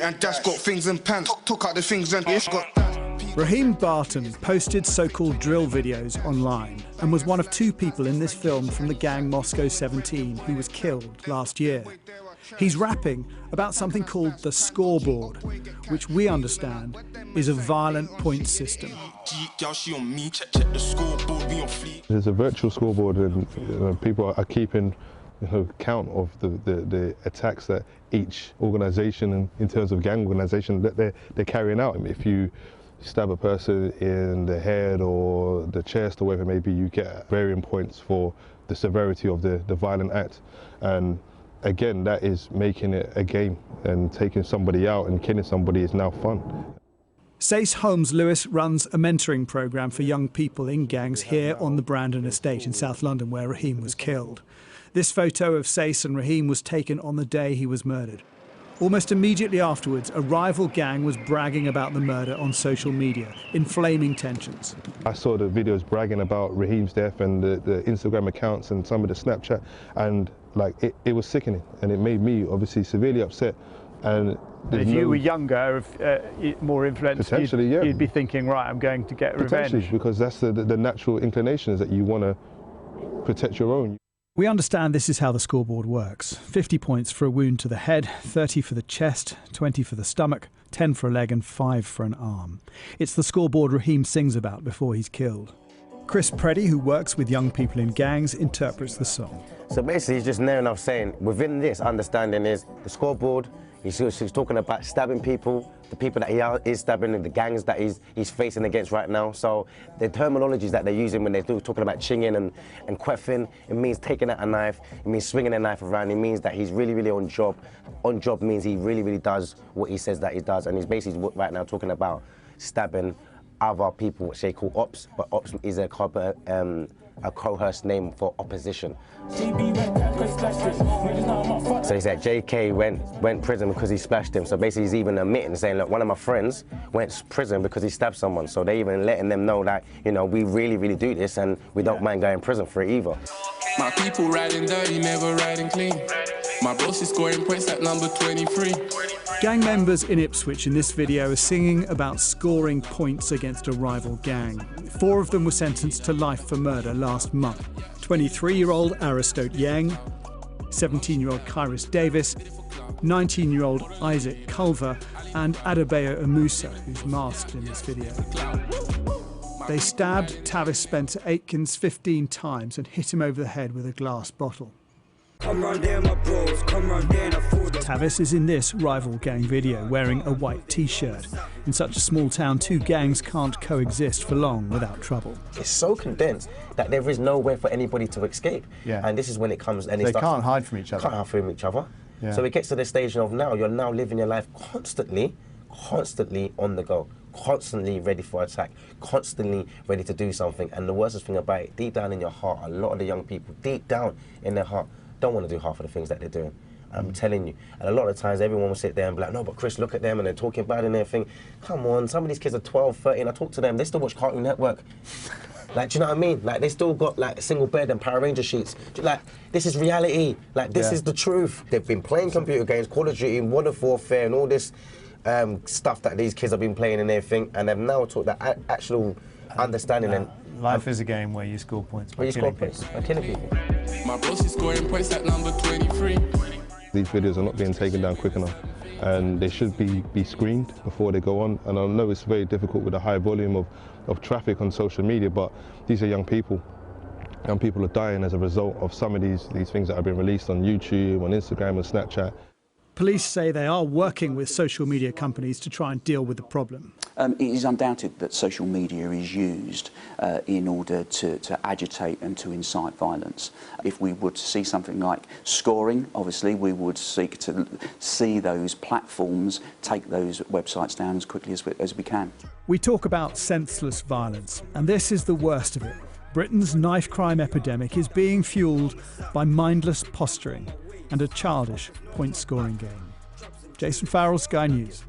and just got things in pants. Took out the things and it's got. Raheem Barton posted so-called drill videos online and was one of 2 people in this film from the gang Moscow 17 who was killed last year. He's rapping about something called the scoreboard, which we understand is a violent point system. There's a virtual scoreboard and people are keeping count of the attacks that each organisation, in terms of gang organisation, that they're carrying out. If you stab a person in the head or the chest or whatever it may be, you get varying points for the severity of the violent act. And again, that is making it a game, and taking somebody out and killing somebody is now fun. Sace Holmes-Lewis runs a mentoring programme for young people in gangs here on the Brandon estate in South London, where Raheem was killed. This photo of Sace and Raheem was taken on the day he was murdered. Almost immediately afterwards, a rival gang was bragging about the murder on social media, inflaming tensions. I saw the videos bragging about Raheem's death and the Instagram accounts and some of the Snapchat, and like it was sickening, and it made me obviously severely upset. And if you were younger, more influenced, potentially, yeah, you'd be thinking, right, I'm going to get revenge. Because that's the natural inclination, is that you want to protect your own. We understand this is how the scoreboard works. 50 points for a wound to the head, 30 for the chest, 20 for the stomach, 10 for a leg and 5 for an arm. It's the scoreboard Raheem sings about before he's killed. Chris Preddy, who works with young people in gangs, interprets the song. So basically he's just near enough saying, within this understanding is the scoreboard, he's talking about stabbing people, the people that he is stabbing, and the gangs that he's facing against right now. So the terminologies that they're using when they're talking about chinging and queffing, it means taking out a knife, it means swinging a knife around, it means that he's really, really on job. On job means he really, really does what he says that he does, and he's basically right now talking about stabbing other people, which they call ops, but ops is a coerced name for opposition. So he said JK went prison because he splashed him. So basically he's even admitting, saying, look, one of my friends went to prison because he stabbed someone. So they even letting them know that, you know, we really, really do this and we don't mind going to prison for it either. My people riding dirty, never riding clean. My boss is scoring points at number 23. Gang members in Ipswich in this video are singing about scoring points against a rival gang. 4 of them were sentenced to life for murder last month. 23-year-old Aristote Yang, 17-year-old Kyrus Davis, 19-year-old Isaac Culver, and Adebayo Amusa, who's masked in this video. They stabbed Tavis Spencer Aitkins 15 times and hit him over the head with a glass bottle. Tavis is in this rival gang video wearing a white t-shirt. In such a small town, 2 gangs can't coexist for long without trouble. It's so condensed that there is nowhere for anybody to escape. Yeah. And this is when it comes... and they can't hide from each other. Can't hide from each other. Yeah. So it gets to the stage of now, you're now living your life constantly on the go, constantly ready for attack, constantly ready to do something. And the worst thing about it, deep down in your heart, a lot of the young people, deep down in their heart, don't want to do half of the things that they're doing. I'm telling you. And a lot of times everyone will sit there and be like, no, but Chris, look at them, and they're talking bad and everything. Come on, some of these kids are 12, 13, I talk to them, they still watch Cartoon Network. Like, do you know what I mean? Like, they still got, like, a single bed and Power Ranger sheets. Like, this is reality. Like, this is the truth. They've been playing computer games, Call of Duty, Modern Warfare, and all this stuff that these kids have been playing and everything, and they've now taught that actual understanding. And life is a game where you score points by killing people. My boss is scoring points at number 23. These videos are not being taken down quick enough, and they should be screened before they go on. And I know it's very difficult with a high volume of traffic on social media, but these are young people. Young people are dying as a result of some of these things that have been released on YouTube, on Instagram and Snapchat. Police say they are working with social media companies to try and deal with the problem. It is undoubted that social media is used in order to agitate and to incite violence. If we would see something like scoring, obviously we would seek to see those platforms take those websites down as quickly as we can. We talk about senseless violence, and this is the worst of it. Britain's knife crime epidemic is being fuelled by mindless posturing and a childish point-scoring game. Jason Farrell, Sky News.